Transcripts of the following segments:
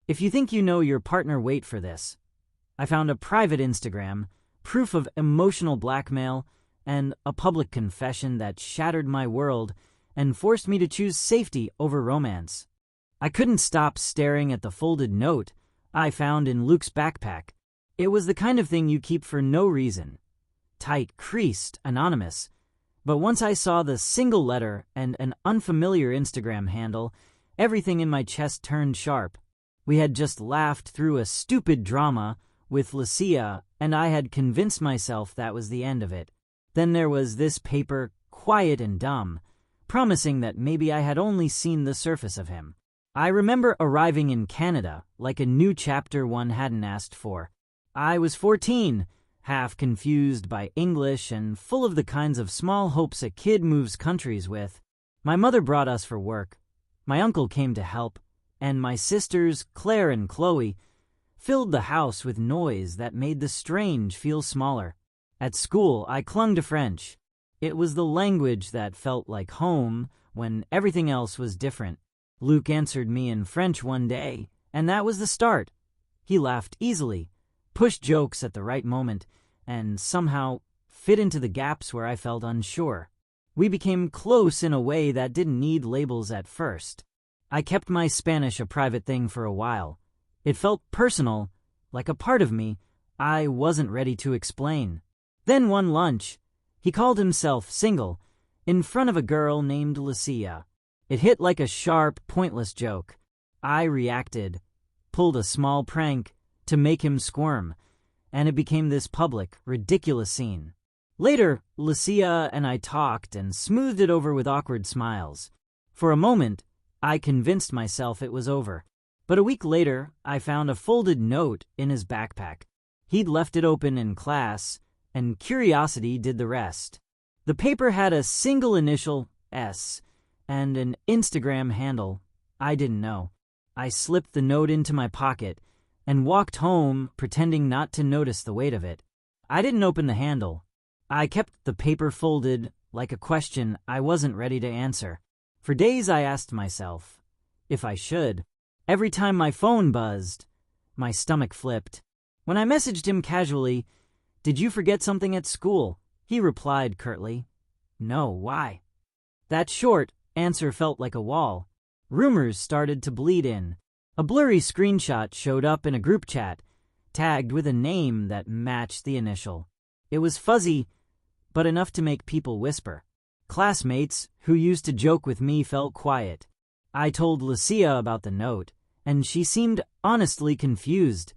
If you think you know your partner, wait for this. I found a private Instagram, proof of emotional blackmail, and a public confession that shattered my world and forced me to choose safety over romance. I couldn't stop staring at the folded note I found in Luke's backpack. It was the kind of thing you keep for no reason. Tight, creased, anonymous. But once I saw the single letter and an unfamiliar Instagram handle, everything in my chest turned sharp. We had just laughed through a stupid drama with Lucia, and I had convinced myself that was the end of it. Then there was this paper, quiet and dumb, promising that maybe I had only seen the surface of him. I remember arriving in Canada like a new chapter one hadn't asked for. I was 14, half confused by English and full of the kinds of small hopes a kid moves countries with. My mother brought us for work. My uncle came to help, and my sisters, Claire and Chloe, filled the house with noise that made the strange feel smaller. At school, I clung to French. It was the language that felt like home when everything else was different. Luke answered me in French one day, and that was the start. He laughed easily, pushed jokes at the right moment, and somehow fit into the gaps where I felt unsure. We became close in a way that didn't need labels at first. I kept my Spanish a private thing for a while. It felt personal, like a part of me I wasn't ready to explain. Then one lunch, he called himself single, in front of a girl named Lucia. It hit like a sharp, pointless joke. I reacted, pulled a small prank to make him squirm, and it became this public, ridiculous scene. Later, Lucia and I talked and smoothed it over with awkward smiles. For a moment, I convinced myself it was over. But a week later, I found a folded note in his backpack. He'd left it open in class, and curiosity did the rest. The paper had a single initial, S, and an Instagram handle I didn't know. I slipped the note into my pocket and walked home pretending not to notice the weight of it. I didn't open the handle. I kept the paper folded like a question I wasn't ready to answer. For days I asked myself if I should. Every time my phone buzzed, my stomach flipped. When I messaged him casually, "Did you forget something at school?" he replied curtly, "No, why?" That short answer felt like a wall. Rumors started to bleed in. A blurry screenshot showed up in a group chat, tagged with a name that matched the initial. It was fuzzy, but enough to make people whisper. Classmates who used to joke with me felt quiet. I told Lucia about the note, and she seemed honestly confused.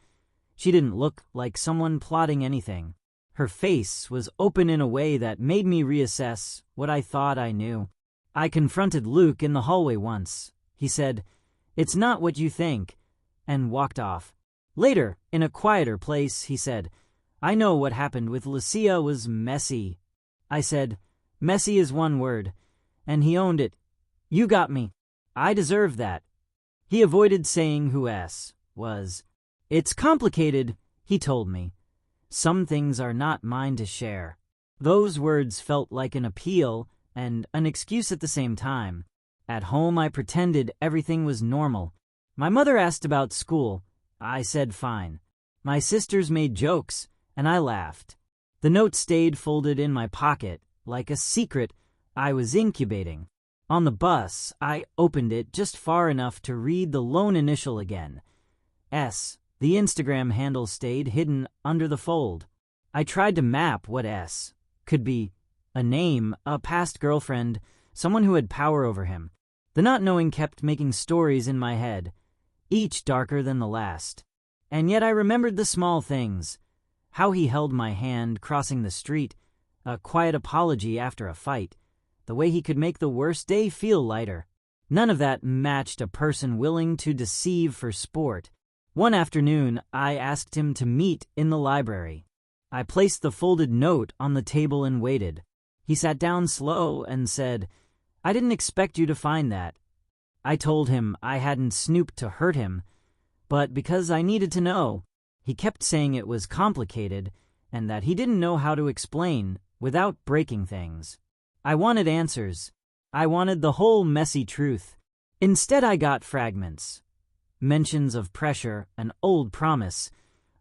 She didn't look like someone plotting anything. Her face was open in a way that made me reassess what I thought I knew. I confronted Luke in the hallway once. He said, "It's not what you think," and walked off. Later, in a quieter place, he said, "I know what happened with Lucia was messy." I said, "Messy is one word," and he owned it. "You got me. I deserve that." He avoided saying who S was. "It's complicated," he told me. "Some things are not mine to share." Those words felt like an appeal and an excuse at the same time. At home, I pretended everything was normal. My mother asked about school. I said fine. My sisters made jokes, and I laughed. The note stayed folded in my pocket, like a secret I was incubating. On the bus, I opened it just far enough to read the lone initial again. S. The Instagram handle stayed hidden under the fold. I tried to map what S could be. A name, a past girlfriend, someone who had power over him. The not knowing kept making stories in my head, each darker than the last. And yet I remembered the small things. How he held my hand crossing the street, a quiet apology after a fight, the way he could make the worst day feel lighter. None of that matched a person willing to deceive for sport. One afternoon, I asked him to meet in the library. I placed the folded note on the table and waited. He sat down slow and said, "I didn't expect you to find that." I told him I hadn't snooped to hurt him, but because I needed to know. He kept saying it was complicated and that he didn't know how to explain without breaking things. I wanted answers. I wanted the whole messy truth. Instead, I got fragments. mentions of pressure, an old promise,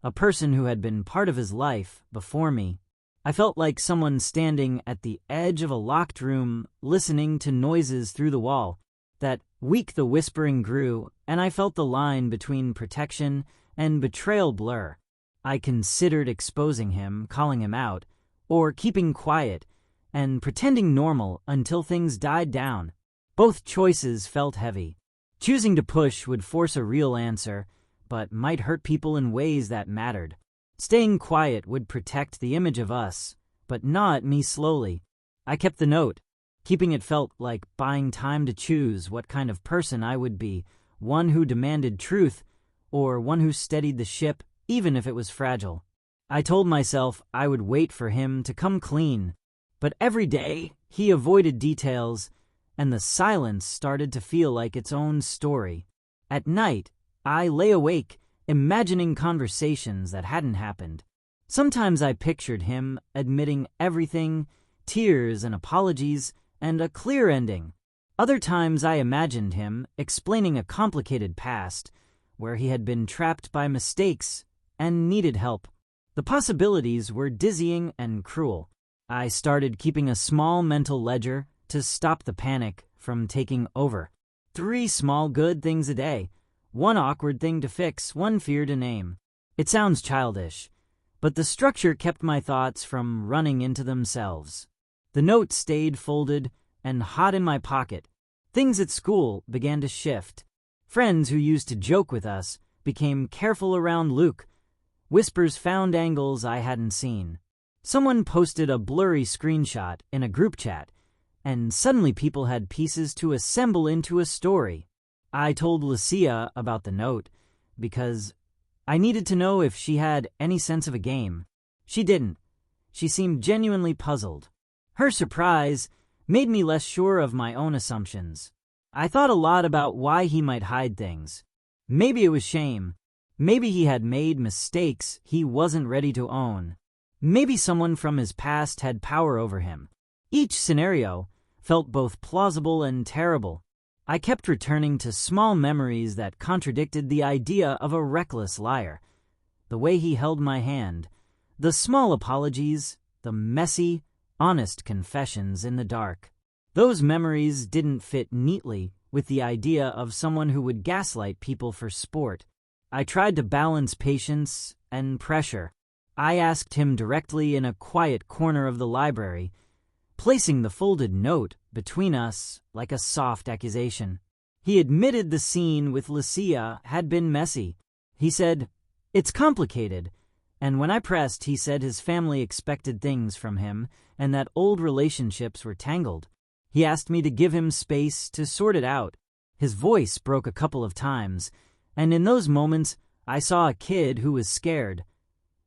a person who had been part of his life before me. I felt like someone standing at the edge of a locked room, listening to noises through the wall. That week the whispering grew, and I felt the line between protection and betrayal blur. I considered exposing him, calling him out, or keeping quiet and pretending normal until things died down. Both choices felt heavy. Choosing to push would force a real answer, but might hurt people in ways that mattered. Staying quiet would protect the image of us, but gnaw at me slowly. I kept the note. Keeping it felt like buying time to choose what kind of person I would be, one who demanded truth, or one who steadied the ship even if it was fragile. I told myself I would wait for him to come clean, but every day he avoided details, and the silence started to feel like its own story. At night, I lay awake, imagining conversations that hadn't happened. Sometimes I pictured him admitting everything, tears and apologies, and a clear ending. Other times I imagined him explaining a complicated past, where he had been trapped by mistakes and needed help. The possibilities were dizzying and cruel. I started keeping a small mental ledger to stop the panic from taking over. 3 small good things a day, 1 awkward thing to fix, 1 fear to name. It sounds childish, but the structure kept my thoughts from running into themselves. The note stayed folded and hot in my pocket. Things at school began to shift. Friends who used to joke with us became careful around Luke. Whispers found angles I hadn't seen. Someone posted a blurry screenshot in a group chat, and suddenly people had pieces to assemble into a story. I told Lucia about the note because I needed to know if she had any sense of a game. She didn't. She seemed genuinely puzzled. Her surprise made me less sure of my own assumptions. I thought a lot about why he might hide things. Maybe it was shame. Maybe he had made mistakes he wasn't ready to own. Maybe someone from his past had power over him. Each scenario felt both plausible and terrible. I kept returning to small memories that contradicted the idea of a reckless liar. The way he held my hand, the small apologies, the messy, honest confessions in the dark. Those memories didn't fit neatly with the idea of someone who would gaslight people for sport. I tried to balance patience and pressure. I asked him directly in a quiet corner of the library, placing the folded note between us like a soft accusation. He admitted the scene with Lucia had been messy. He said, "It's complicated." And when I pressed, he said his family expected things from him and that old relationships were tangled. He asked me to give him space to sort it out. His voice broke a couple of times, and in those moments I saw a kid who was scared,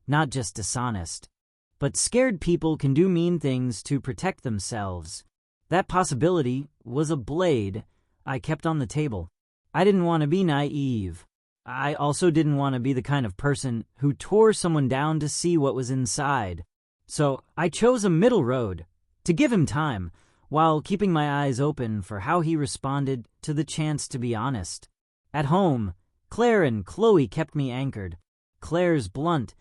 not just dishonest. But scared people can do mean things to protect themselves. That possibility was a blade I kept on the table. I didn't want to be naive. I also didn't want to be the kind of person who tore someone down to see what was inside. So I chose a middle road, to give him time, while keeping my eyes open for how he responded to the chance to be honest. At home, Claire and Chloe kept me anchored. Claire's blunt,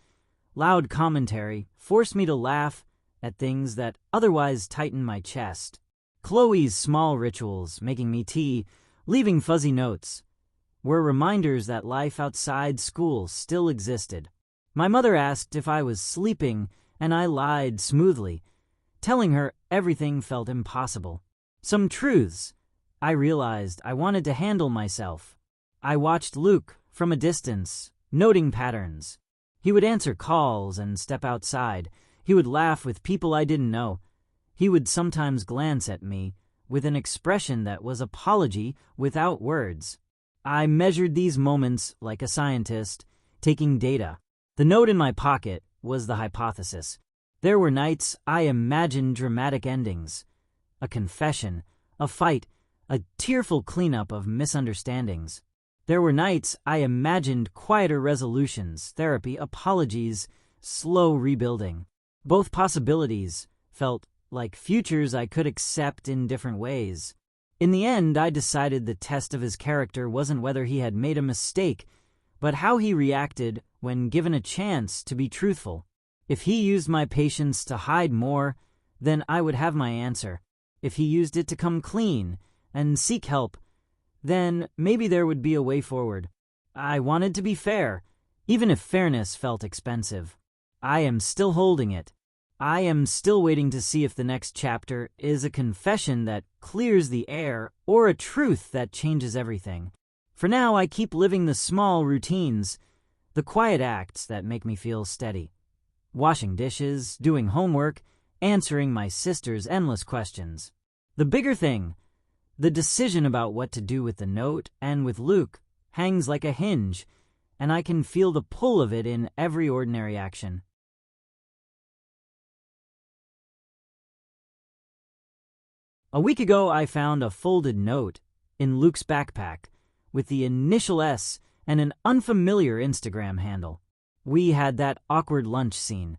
loud commentary forced me to laugh at things that otherwise tightened my chest. Chloe's small rituals, making me tea, leaving fuzzy notes, were reminders that life outside school still existed. My mother asked if I was sleeping, and I lied smoothly, telling her everything felt impossible. Some truths I realized I wanted to handle myself. I watched Luke from a distance, noting patterns. He would answer calls and step outside. He would laugh with people I didn't know. He would sometimes glance at me with an expression that was apology without words. I measured these moments like a scientist, taking data. The note in my pocket was the hypothesis. There were nights I imagined dramatic endings. A confession, a fight, a tearful cleanup of misunderstandings. There were nights I imagined quieter resolutions, therapy, apologies, slow rebuilding. Both possibilities felt like futures I could accept in different ways. In the end, I decided the test of his character wasn't whether he had made a mistake, but how he reacted when given a chance to be truthful. If he used my patience to hide more, then I would have my answer. If he used it to come clean and seek help, then maybe there would be a way forward. I wanted to be fair, even if fairness felt expensive. I am still holding it. I am still waiting to see if the next chapter is a confession that clears the air or a truth that changes everything. For now, I keep living the small routines, the quiet acts that make me feel steady. Washing dishes, doing homework, answering my sister's endless questions. The bigger thing, the decision about what to do with the note and with Luke, hangs like a hinge, and I can feel the pull of it in every ordinary action. A week ago, I found a folded note in Luke's backpack with the initial S and an unfamiliar Instagram handle. We had that awkward lunch scene,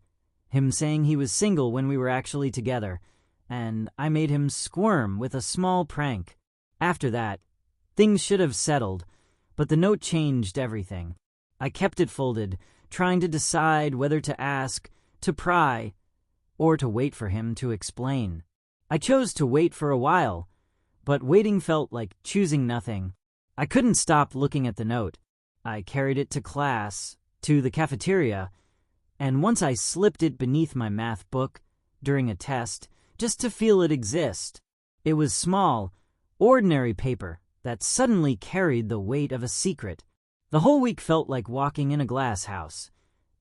him saying he was single when we were actually together, and I made him squirm with a small prank. After that, things should have settled, but the note changed everything. I kept it folded, trying to decide whether to ask, to pry, or to wait for him to explain. I chose to wait for a while, but waiting felt like choosing nothing. I couldn't stop looking at the note. I carried it to class, to the cafeteria, and once I slipped it beneath my math book during a test just to feel it exist. It was small, ordinary paper that suddenly carried the weight of a secret. The whole week felt like walking in a glass house.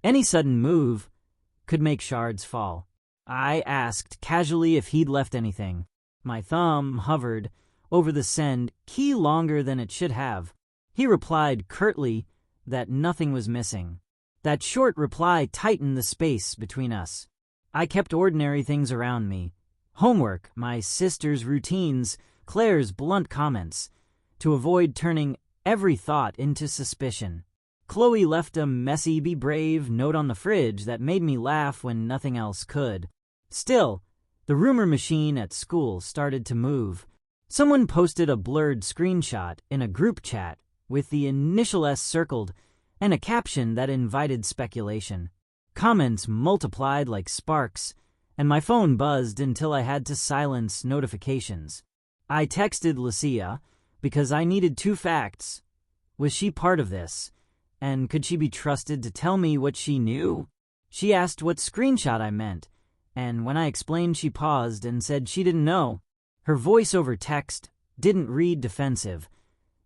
Any sudden move could make shards fall. I asked casually if he'd left anything. My thumb hovered over the send key longer than it should have. He replied curtly that nothing was missing. That short reply tightened the space between us. I kept ordinary things around me. Homework, my sister's routines, Claire's blunt comments, to avoid turning every thought into suspicion. Chloe left a messy "be brave" note on the fridge that made me laugh when nothing else could. Still, the rumor machine at school started to move. Someone posted a blurred screenshot in a group chat with the initial S circled and a caption that invited speculation. Comments multiplied like sparks, and my phone buzzed until I had to silence notifications. I texted Lucia because I needed 2 facts. Was she part of this? And could she be trusted to tell me what she knew? She asked what screenshot I meant, and when I explained, she paused and said she didn't know. Her voice over text didn't read defensive.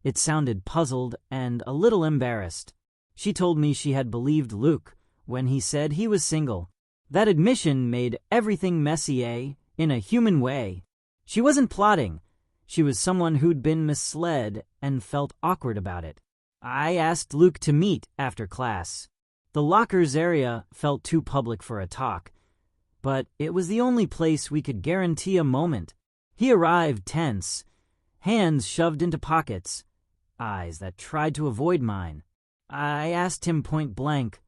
It sounded puzzled and a little embarrassed. She told me she had believed Luke when he said he was single. That admission made everything messy, in a human way. She wasn't plotting. She was someone who'd been misled and felt awkward about it. I asked Luke to meet after class. The lockers area felt too public for a talk, but it was the only place we could guarantee a moment. He arrived tense, hands shoved into pockets, eyes that tried to avoid mine. I asked him point blank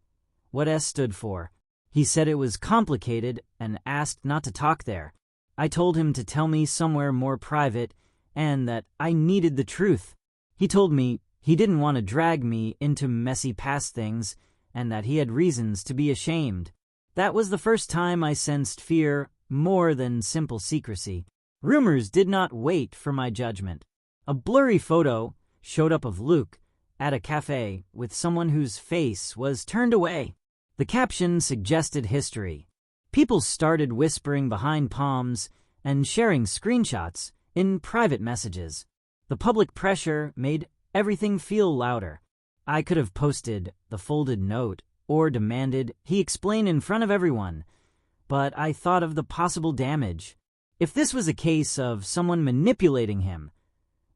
what S stood for. He said it was complicated and asked not to talk there. I told him to tell me somewhere more private and that I needed the truth. He told me he didn't want to drag me into messy past things and that he had reasons to be ashamed. That was the first time I sensed fear more than simple secrecy. Rumors did not wait for my judgment. A blurry photo showed up of Luke at a cafe with someone whose face was turned away. The caption suggested history. People started whispering behind palms and sharing screenshots in private messages. The public pressure made everything feel louder. I could have posted the folded note or demanded he explain in front of everyone, but I thought of the possible damage. If this was a case of someone manipulating him,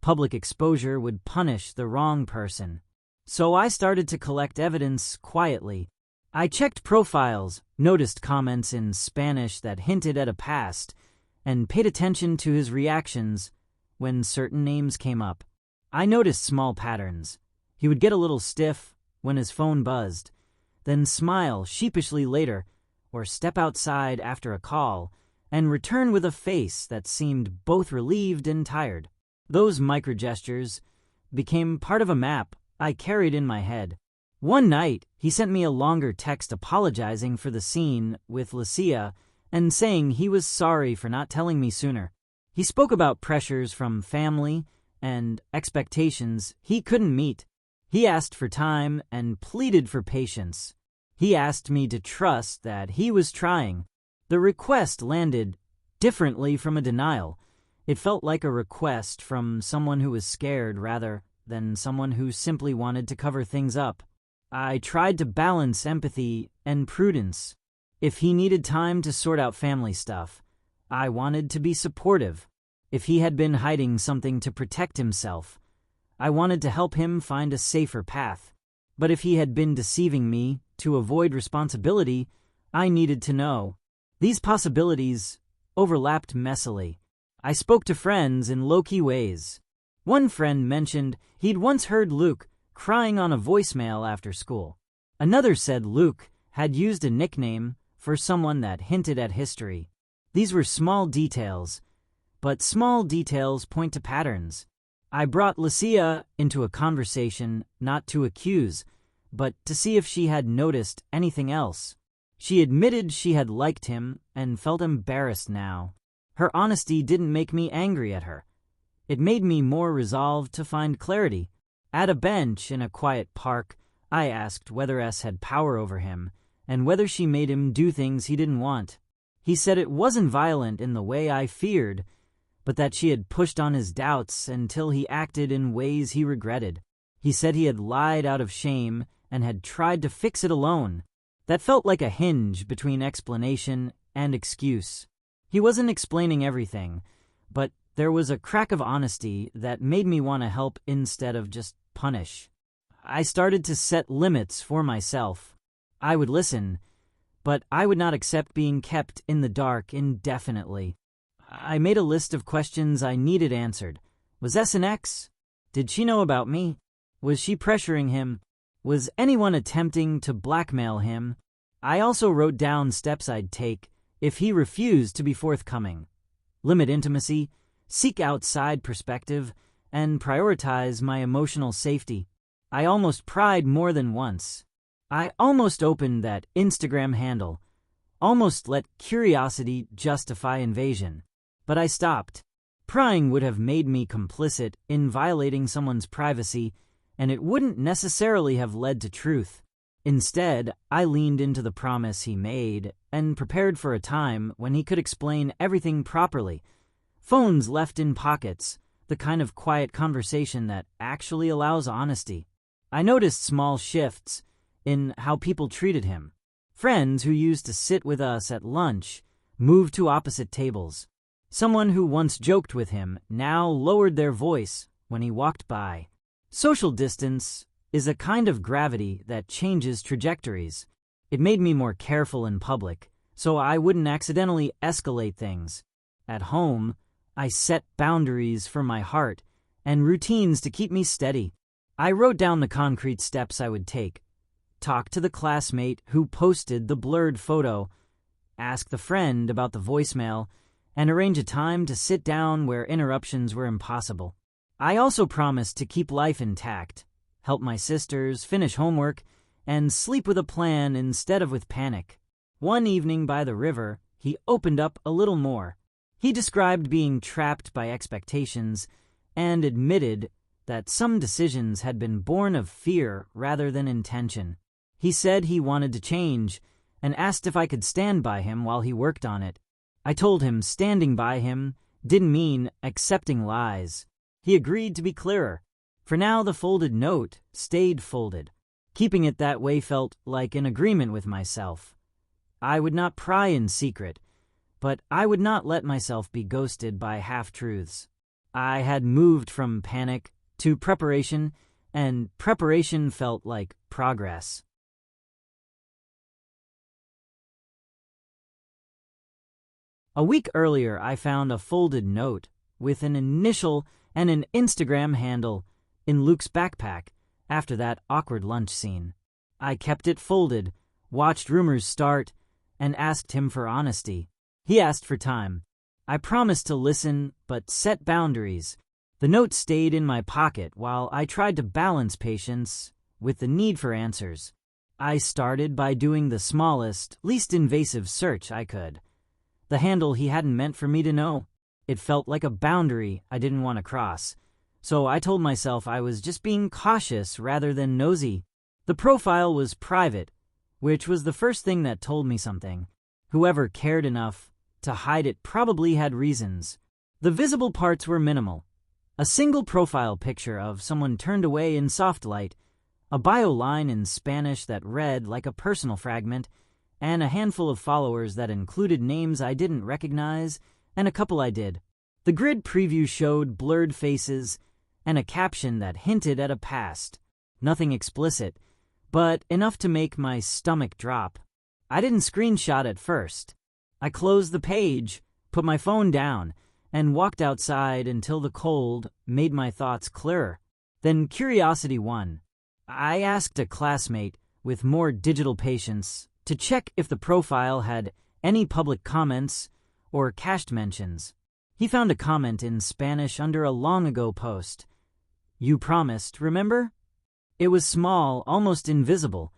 public exposure would punish the wrong person. So I started to collect evidence quietly. I checked profiles, noticed comments in Spanish that hinted at a past, and paid attention to his reactions when certain names came up. I noticed small patterns. He would get a little stiff when his phone buzzed, then smile sheepishly later, or step outside after a call, and return with a face that seemed both relieved and tired. Those microgestures became part of a map I carried in my head. One night, he sent me a longer text apologizing for the scene with Lucia and saying he was sorry for not telling me sooner. He spoke about pressures from family and expectations he couldn't meet. He asked for time and pleaded for patience. He asked me to trust that he was trying. The request landed differently from a denial. It felt like a request from someone who was scared rather than someone who simply wanted to cover things up. I tried to balance empathy and prudence. If he needed time to sort out family stuff, I wanted to be supportive. If he had been hiding something to protect himself, I wanted to help him find a safer path. But if he had been deceiving me to avoid responsibility, I needed to know. These possibilities overlapped messily. I spoke to friends in low-key ways. One friend mentioned he'd once heard Luke crying on a voicemail after school. Another said Luke had used a nickname for someone that hinted at history. These were small details, but small details point to patterns. I brought Lucia into a conversation not to accuse, but to see if she had noticed anything else. She admitted she had liked him and felt embarrassed now. Her honesty didn't make me angry at her. It made me more resolved to find clarity. At a bench in a quiet park, I asked whether S had power over him and whether she made him do things he didn't want. He said it wasn't violent in the way I feared, but that she had pushed on his doubts until he acted in ways he regretted. He said he had lied out of shame and had tried to fix it alone. That felt like a hinge between explanation and excuse. He wasn't explaining everything, but there was a crack of honesty that made me want to help instead of just punish. I started to set limits for myself. I would listen, but I would not accept being kept in the dark indefinitely. I made a list of questions I needed answered. Was S an ex? Did she know about me? Was she pressuring him? Was anyone attempting to blackmail him? I also wrote down steps I'd take if he refused to be forthcoming. Limit intimacy, seek outside perspective, and prioritize my emotional safety. I almost pried more than once. I almost opened that Instagram handle, almost let curiosity justify invasion. But I stopped. Prying would have made me complicit in violating someone's privacy, and it wouldn't necessarily have led to truth. Instead, I leaned into the promise he made and prepared for a time when he could explain everything properly. Phones left in pockets, the kind of quiet conversation that actually allows honesty. I noticed small shifts in how people treated him. Friends who used to sit with us at lunch moved to opposite tables. Someone who once joked with him now lowered their voice when he walked by. Social distance is a kind of gravity that changes trajectories. It made me more careful in public, so I wouldn't accidentally escalate things. At home, I set boundaries for my heart and routines to keep me steady. I wrote down the concrete steps I would take. Talk to the classmate who posted the blurred photo, ask the friend about the voicemail, and arrange a time to sit down where interruptions were impossible. I also promised to keep life intact, help my sisters finish homework, and sleep with a plan instead of with panic. One evening by the river, he opened up a little more. He described being trapped by expectations and admitted that some decisions had been born of fear rather than intention. He said he wanted to change and asked if I could stand by him while he worked on it. I told him standing by him didn't mean accepting lies. He agreed to be clearer. For now, the folded note stayed folded. Keeping it that way felt like an agreement with myself. I would not pry in secret, but I would not let myself be ghosted by half-truths. I had moved from panic to preparation, and preparation felt like progress. A week earlier, I found a folded note with an initial and an Instagram handle in Luke's backpack after that awkward lunch scene. I kept it folded, watched rumors start, and asked him for honesty. He asked for time. I promised to listen, but set boundaries. The note stayed in my pocket while I tried to balance patience with the need for answers. I started by doing the smallest, least invasive search I could. The handle he hadn't meant for me to know. It felt like a boundary I didn't want to cross. So I told myself I was just being cautious rather than nosy. The profile was private, which was the first thing that told me something. Whoever cared enough to hide it probably had reasons. The visible parts were minimal. A single profile picture of someone turned away in soft light, a bio line in Spanish that read like a personal fragment, and a handful of followers that included names I didn't recognize and a couple I did. The grid preview showed blurred faces and a caption that hinted at a past. Nothing explicit, but enough to make my stomach drop. I didn't screenshot at first. I closed the page, put my phone down, and walked outside until the cold made my thoughts clearer. Then curiosity won. I asked a classmate with more digital patience to check if the profile had any public comments or cached mentions. He found a comment in Spanish under a long ago post. "You promised, remember?" It was small, almost invisible,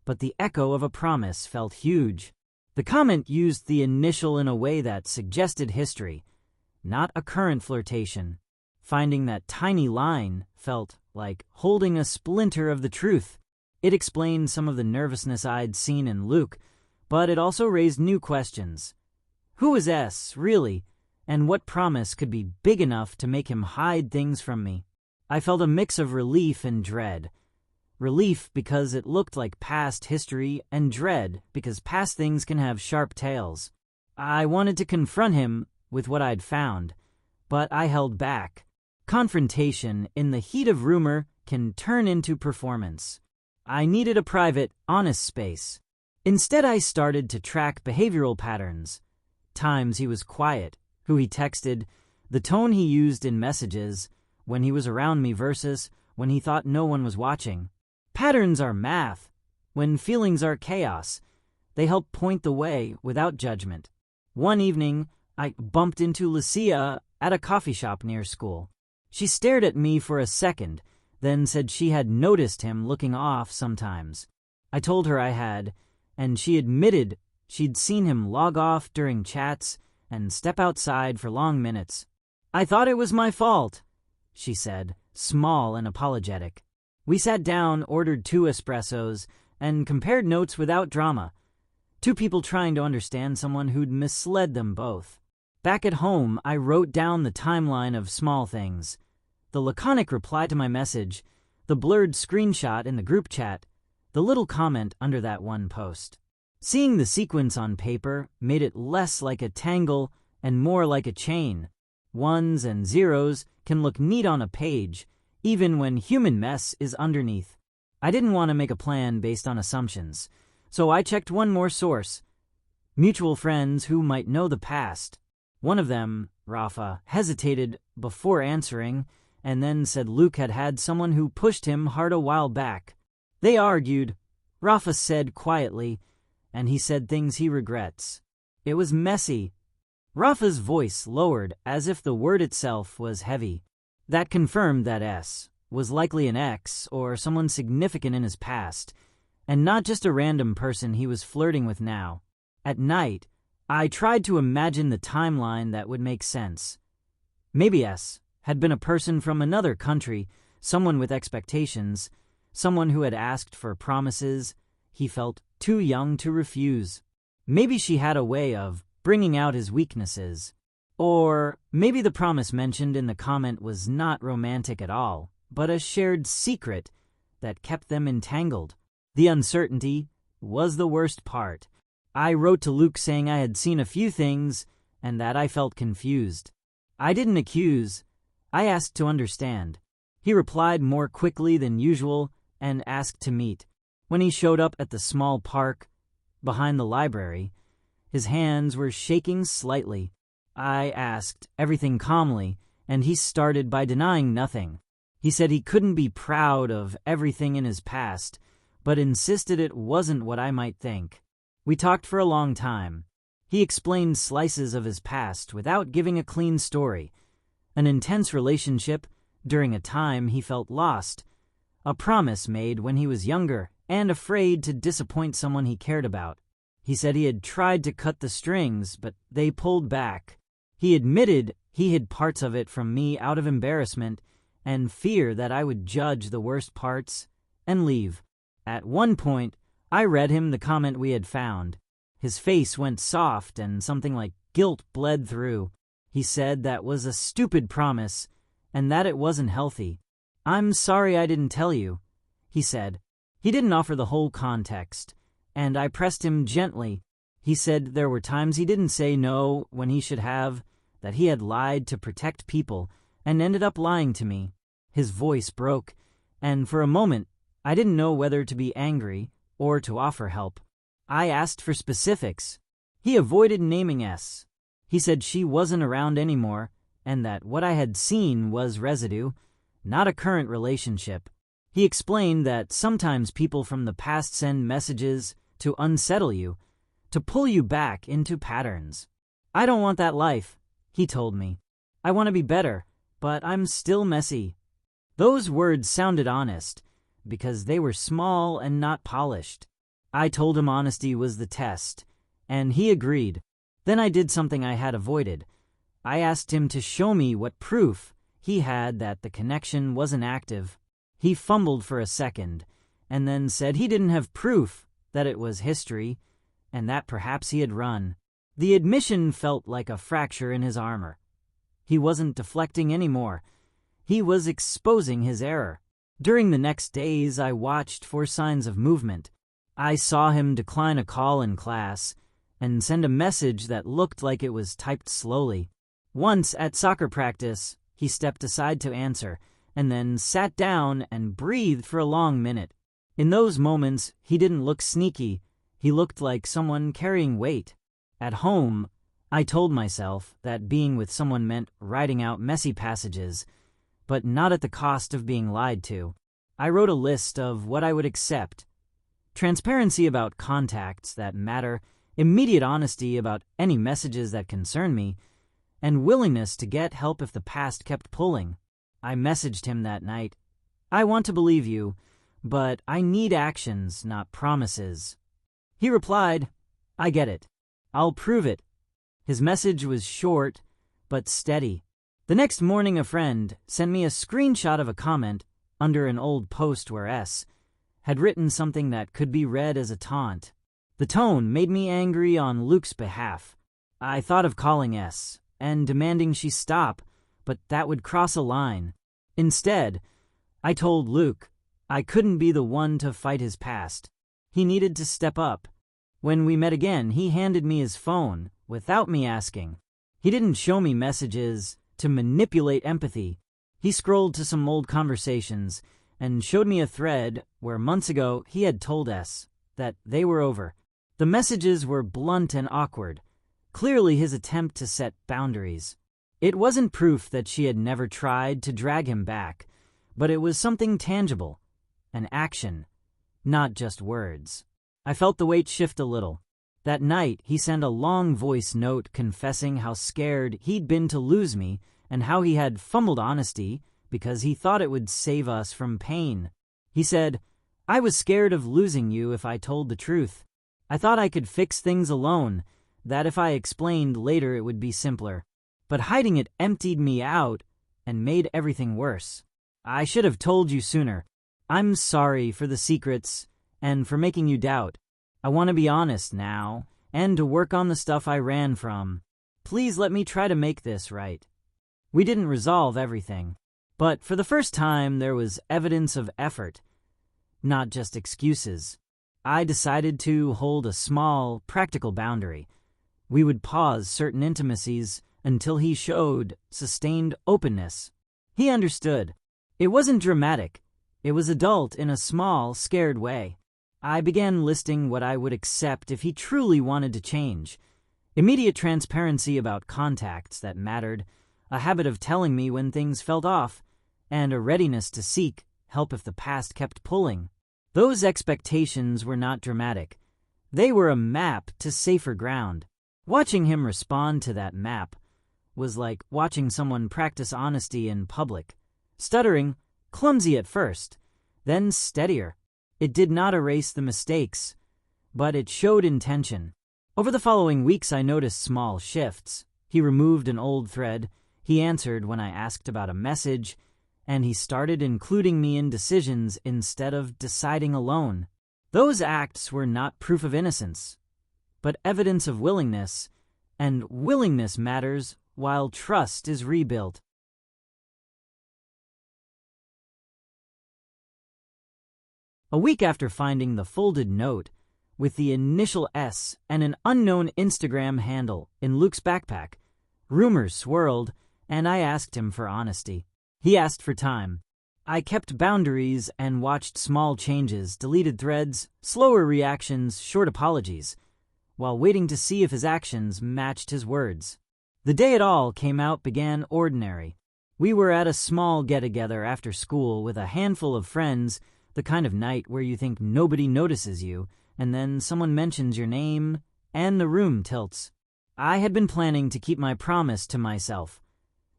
but the echo of a promise felt huge. The comment used the initial in a way that suggested history, not a current flirtation. Finding that tiny line felt like holding a splinter of the truth. It explained some of the nervousness I'd seen in Luke, but it also raised new questions. Who was S, really, and what promise could be big enough to make him hide things from me? I felt a mix of relief and dread. Relief because it looked like past history, and dread because past things can have sharp tails. I wanted to confront him with what I'd found, but I held back. Confrontation in the heat of rumor can turn into performance. I needed a private, honest space. Instead, I started to track behavioral patterns. Times he was quiet, who he texted, the tone he used in messages, when he was around me versus when he thought no one was watching. Patterns are math. When feelings are chaos, they help point the way without judgment. One evening, I bumped into Lucia at a coffee shop near school. She stared at me for a second, then said she had noticed him looking off sometimes. I told her I had, and she admitted she'd seen him log off during chats and step outside for long minutes. "I thought it was my fault," she said, small and apologetic. We sat down, ordered 2 espressos, and compared notes without drama. 2 people trying to understand someone who'd misled them both. Back at home, I wrote down the timeline of small things. The laconic reply to my message, the blurred screenshot in the group chat, the little comment under that one post. Seeing the sequence on paper made it less like a tangle and more like a chain. Ones and zeros can look neat on a page, even when human mess is underneath. I didn't want to make a plan based on assumptions, so I checked one more source. Mutual friends who might know the past. One of them, Rafa, hesitated before answering and then said Luke had had someone who pushed him hard a while back. They argued. Rafa said quietly, and he said things he regrets. It was messy. Rafa's voice lowered as if the word itself was heavy. That confirmed that S was likely an ex or someone significant in his past, and not just a random person he was flirting with now. At night, I tried to imagine the timeline that would make sense. Maybe S had been a person from another country, someone with expectations, someone who had asked for promises he felt too young to refuse. Maybe she had a way of bringing out his weaknesses. Or maybe the promise mentioned in the comment was not romantic at all, but a shared secret that kept them entangled. The uncertainty was the worst part. I wrote to Luke saying I had seen a few things and that I felt confused. I didn't accuse. I asked to understand. He replied more quickly than usual and asked to meet. When he showed up at the small park behind the library, his hands were shaking slightly. I asked everything calmly, and he started by denying nothing. He said he couldn't be proud of everything in his past, but insisted it wasn't what I might think. We talked for a long time. He explained slices of his past without giving a clean story. an intense relationship during a time he felt lost, a promise made when he was younger and afraid to disappoint someone he cared about. He said he had tried to cut the strings, but they pulled back. He admitted he hid parts of it from me out of embarrassment and fear that I would judge the worst parts and leave. At one point, I read him the comment we had found. His face went soft and something like guilt bled through. He said that was a stupid promise and that it wasn't healthy. "I'm sorry I didn't tell you," he said. He didn't offer the whole context, and I pressed him gently. He said there were times he didn't say no when he should have, that he had lied to protect people and ended up lying to me. His voice broke, and for a moment, I didn't know whether to be angry or to offer help. I asked for specifics. He avoided naming S. He said she wasn't around anymore, and that what I had seen was residue, not a current relationship. He explained that sometimes people from the past send messages to unsettle you, to pull you back into patterns. "I don't want that life," he told me. "I want to be better, but I'm still messy." Those words sounded honest, because they were small and not polished. I told him honesty was the test, and he agreed. Then I did something I had avoided. I asked him to show me what proof he had that the connection wasn't active. He fumbled for a second, and then said he didn't have proof that it was history, and that perhaps he had run. The admission felt like a fracture in his armor. He wasn't deflecting anymore. He was exposing his error. During the next days, I watched for signs of movement. I saw him decline a call in class and send a message that looked like it was typed slowly. Once at soccer practice, he stepped aside to answer, and then sat down and breathed for a long minute. In those moments, he didn't look sneaky. He looked like someone carrying weight. At home, I told myself that being with someone meant writing out messy passages, but not at the cost of being lied to. I wrote a list of what I would accept: transparency about contacts that matter, immediate honesty about any messages that concern me, and willingness to get help if the past kept pulling. I messaged him that night. "I want to believe you, but I need actions, not promises." He replied, "I get it. I'll prove it." His message was short, but steady. The next morning, a friend sent me a screenshot of a comment under an old post where S had written something that could be read as a taunt. The tone made me angry on Luke's behalf. I thought of calling S and demanding she stop, but that would cross a line. Instead, I told Luke I couldn't be the one to fight his past. He needed to step up. When we met again, he handed me his phone without me asking. He didn't show me messages to manipulate empathy. He scrolled to some old conversations and showed me a thread where months ago he had told us that they were over. The messages were blunt and awkward, clearly his attempt to set boundaries. It wasn't proof that she had never tried to drag him back, but it was something tangible, an action, not just words. I felt the weight shift a little. That night, he sent a long voice note confessing how scared he'd been to lose me and how he had fumbled honesty because he thought it would save us from pain. He said, "I was scared of losing you if I told the truth. I thought I could fix things alone, that if I explained later it would be simpler. But hiding it emptied me out and made everything worse. I should have told you sooner. I'm sorry for the secrets and for making you doubt. I want to be honest now and to work on the stuff I ran from. Please let me try to make this right." We didn't resolve everything, but for the first time there was evidence of effort, not just excuses. I decided to hold a small, practical boundary. We would pause certain intimacies until he showed sustained openness. He understood. It wasn't dramatic. It was adult in a small, scared way. I began listing what I would accept if he truly wanted to change. Immediate transparency about contacts that mattered, a habit of telling me when things felt off, and a readiness to seek help if the past kept pulling. Those expectations were not dramatic. They were a map to safer ground. Watching him respond to that map was like watching someone practice honesty in public. Stuttering, clumsy at first, then steadier. It did not erase the mistakes, but it showed intention. Over the following weeks, I noticed small shifts. He removed an old thread, he answered when I asked about a message, and he started including me in decisions instead of deciding alone. Those acts were not proof of innocence, but evidence of willingness, and willingness matters while trust is rebuilt. A week after finding the folded note with the initial S and an unknown Instagram handle in Luke's backpack, rumors swirled, and I asked him for honesty. He asked for time. I kept boundaries and watched small changes, deleted threads, slower reactions, short apologies, while waiting to see if his actions matched his words. The day it all came out began ordinary. We were at a small get-together after school with a handful of friends, the kind of night where you think nobody notices you, and then someone mentions your name, and the room tilts. I had been planning to keep my promise to myself.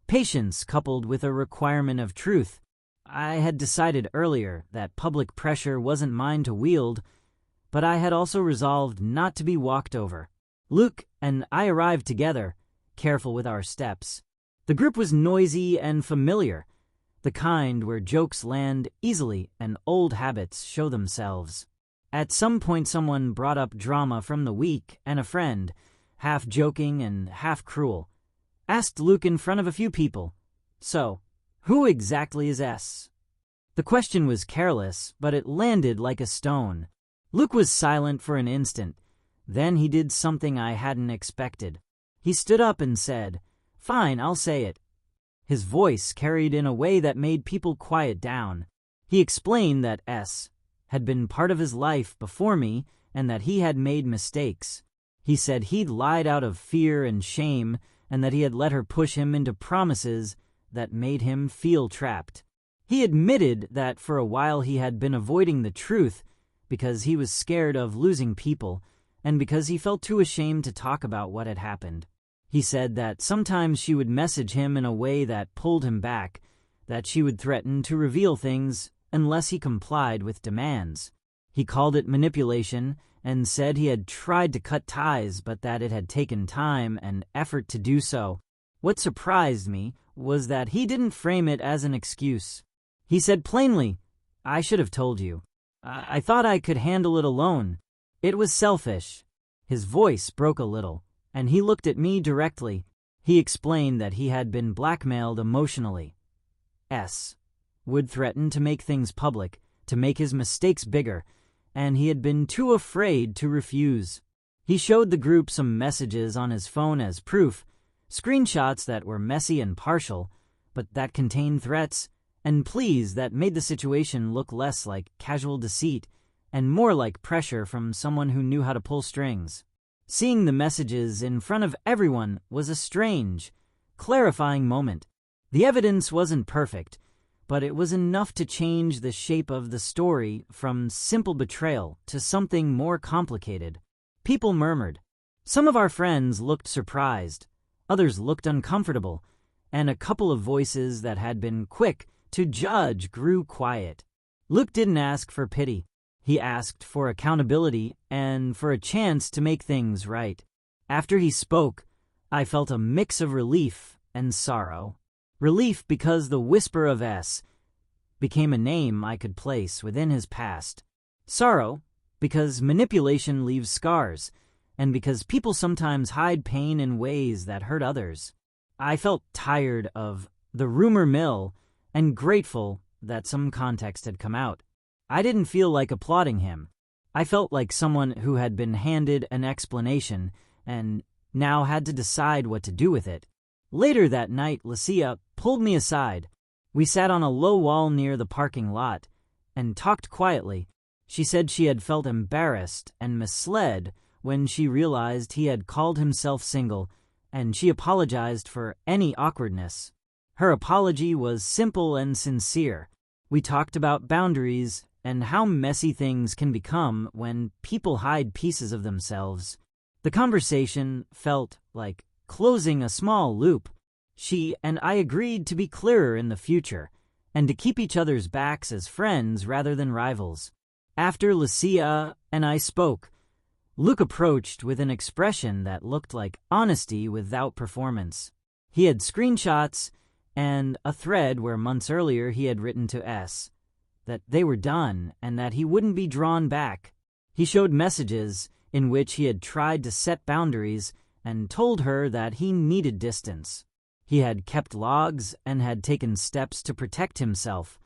Patience coupled with a requirement of truth. I had decided earlier that public pressure wasn't mine to wield, but I had also resolved not to be walked over. Luke and I arrived together, careful with our steps. The group was noisy and familiar, the kind where jokes land easily and old habits show themselves. At some point someone brought up drama from the week, and a friend, half joking and half cruel, asked Luke in front of a few people, "So, who exactly is S?" The question was careless, but it landed like a stone. Luke was silent for an instant. Then he did something I hadn't expected. He stood up and said, "Fine, I'll say it." His voice carried in a way that made people quiet down. He explained that S had been part of his life before me and that he had made mistakes. He said he'd lied out of fear and shame and that he had let her push him into promises that made him feel trapped. He admitted that for a while he had been avoiding the truth because he was scared of losing people and because he felt too ashamed to talk about what had happened. He said that sometimes she would message him in a way that pulled him back, that she would threaten to reveal things unless he complied with demands. He called it manipulation and said he had tried to cut ties but that it had taken time and effort to do so. What surprised me was that he didn't frame it as an excuse. He said plainly, "I should have told you. I thought I could handle it alone. It was selfish." His voice broke a little, and he looked at me directly. He explained that he had been blackmailed emotionally. S would threaten to make things public, to make his mistakes bigger, and he had been too afraid to refuse. He showed the group some messages on his phone as proof, screenshots that were messy and partial, but that contained threats and pleas that made the situation look less like casual deceit and more like pressure from someone who knew how to pull strings. Seeing the messages in front of everyone was a strange, clarifying moment. The evidence wasn't perfect, but it was enough to change the shape of the story from simple betrayal to something more complicated. People murmured. Some of our friends looked surprised, others looked uncomfortable, and a couple of voices that had been quick to judge grew quiet. Luke didn't ask for pity. He asked for accountability and for a chance to make things right. After he spoke, I felt a mix of relief and sorrow. Relief because the whisper of S became a name I could place within his past. Sorrow because manipulation leaves scars, and because people sometimes hide pain in ways that hurt others. I felt tired of the rumor mill and grateful that some context had come out. I didn't feel like applauding him. I felt like someone who had been handed an explanation and now had to decide what to do with it. Later that night, Lucia pulled me aside. We sat on a low wall near the parking lot and talked quietly. She said she had felt embarrassed and misled when she realized he had called himself single, and she apologized for any awkwardness. Her apology was simple and sincere. We talked about boundaries and how messy things can become when people hide pieces of themselves. The conversation felt like closing a small loop. She and I agreed to be clearer in the future and to keep each other's backs as friends rather than rivals. After Lucia and I spoke, Luke approached with an expression that looked like honesty without performance. He had screenshots and a thread where months earlier he had written to S that they were done and that he wouldn't be drawn back. He showed messages in which he had tried to set boundaries and told her that he needed distance. He had kept logs and had taken steps to protect himself,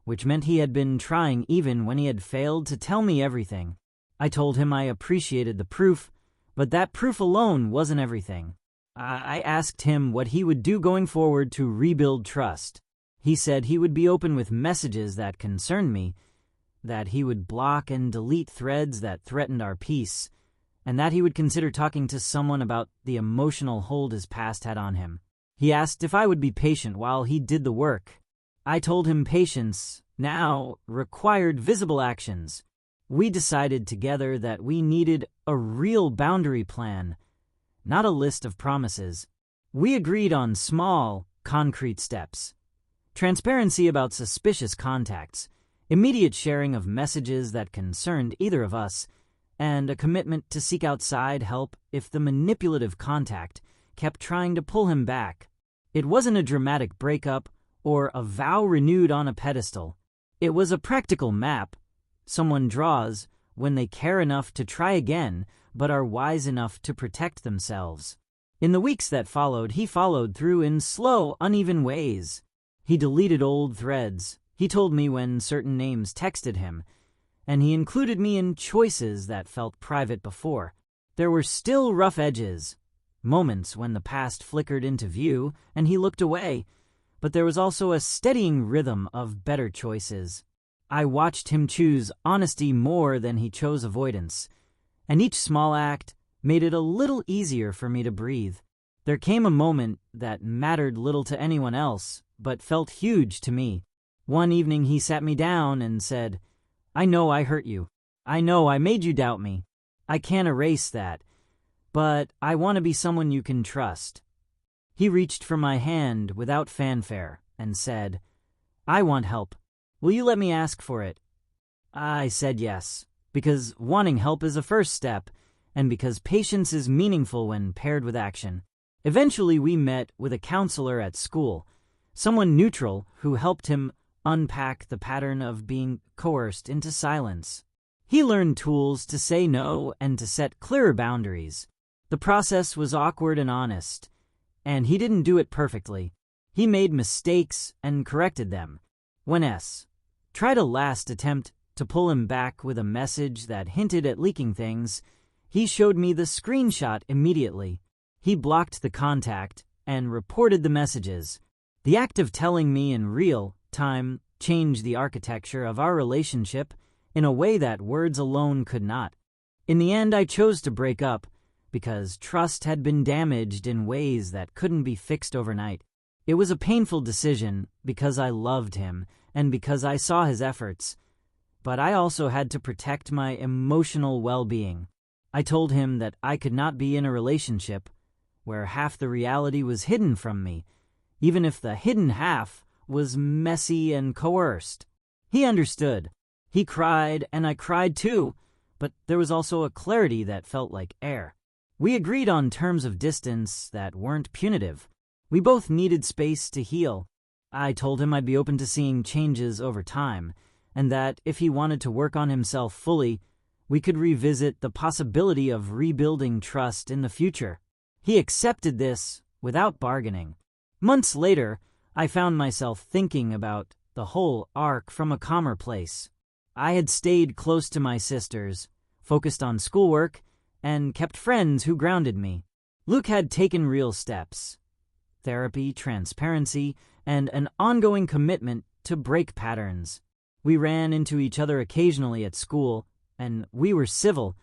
which meant he had been trying even when he had failed to tell me everything. I told him I appreciated the proof, but that proof alone wasn't everything. I asked him what he would do going forward to rebuild trust. He said he would be open with messages that concerned me, that he would block and delete threads that threatened our peace, and that he would consider talking to someone about the emotional hold his past had on him. He asked if I would be patient while he did the work. I told him patience now required visible actions. We decided together that we needed a real boundary plan, not a list of promises. We agreed on small, concrete steps. Transparency about suspicious contacts, immediate sharing of messages that concerned either of us, and a commitment to seek outside help if the manipulative contact kept trying to pull him back. It wasn't a dramatic breakup or a vow renewed on a pedestal. It was a practical map someone draws when they care enough to try again but are wise enough to protect themselves. In the weeks that followed, he followed through in slow, uneven ways. He deleted old threads. He told me when certain names texted him, and he included me in choices that felt private before. There were still rough edges, moments when the past flickered into view and he looked away, but there was also a steadying rhythm of better choices. I watched him choose honesty more than he chose avoidance, and each small act made it a little easier for me to breathe. There came a moment that mattered little to anyone else, but felt huge to me. One evening he sat me down and said, "I know I hurt you. I know I made you doubt me. I can't erase that. But I want to be someone you can trust." He reached for my hand without fanfare and said, "I want help. Will you let me ask for it?" I said yes, because wanting help is a first step, and because patience is meaningful when paired with action. Eventually we met with a counselor at school, someone neutral who helped him unpack the pattern of being coerced into silence. He learned tools to say no and to set clearer boundaries. The process was awkward and honest, and he didn't do it perfectly. He made mistakes and corrected them. When S tried a last attempt to pull him back with a message that hinted at leaking things, he showed me the screenshot immediately. He blocked the contact and reported the messages. The act of telling me in real time changed the architecture of our relationship in a way that words alone could not. In the end, I chose to break up because trust had been damaged in ways that couldn't be fixed overnight. It was a painful decision because I loved him and because I saw his efforts, but I also had to protect my emotional well-being. I told him that I could not be in a relationship where half the reality was hidden from me, even if the hidden half was messy and coerced. He understood. He cried, and I cried too, but there was also a clarity that felt like air. We agreed on terms of distance that weren't punitive. We both needed space to heal. I told him I'd be open to seeing changes over time, and that if he wanted to work on himself fully, we could revisit the possibility of rebuilding trust in the future. He accepted this without bargaining. Months later, I found myself thinking about the whole arc from a calmer place. I had stayed close to my sisters, focused on schoolwork, and kept friends who grounded me. Luke had taken real steps: therapy, transparency, and an ongoing commitment to break patterns. We ran into each other occasionally at school, and we were civil,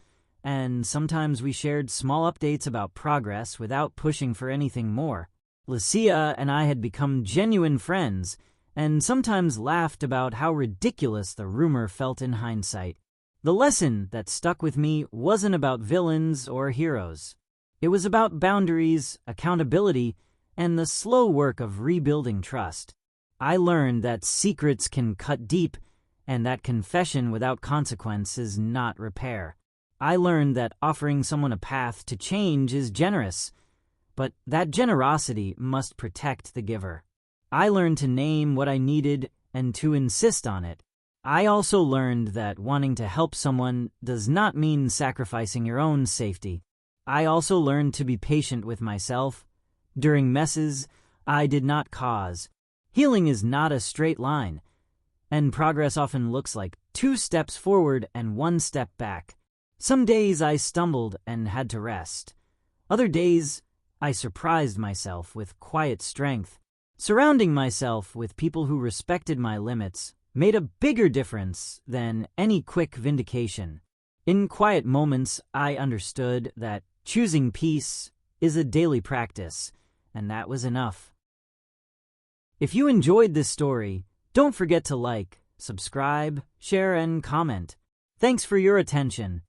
and sometimes we shared small updates about progress without pushing for anything more. Lucia and I had become genuine friends, and sometimes laughed about how ridiculous the rumor felt in hindsight. The lesson that stuck with me wasn't about villains or heroes. It was about boundaries, accountability, and the slow work of rebuilding trust. I learned that secrets can cut deep, and that confession without consequence is not repair. I learned that offering someone a path to change is generous, but that generosity must protect the giver. I learned to name what I needed and to insist on it. I also learned that wanting to help someone does not mean sacrificing your own safety. I also learned to be patient with myself. During messes I did not cause. Healing is not a straight line, and progress often looks like 2 steps forward and 1 step back. Some days I stumbled and had to rest. Other days I surprised myself with quiet strength. Surrounding myself with people who respected my limits made a bigger difference than any quick vindication. In quiet moments, I understood that choosing peace is a daily practice, and that was enough. If you enjoyed this story, don't forget to like, subscribe, share, and comment. Thanks for your attention.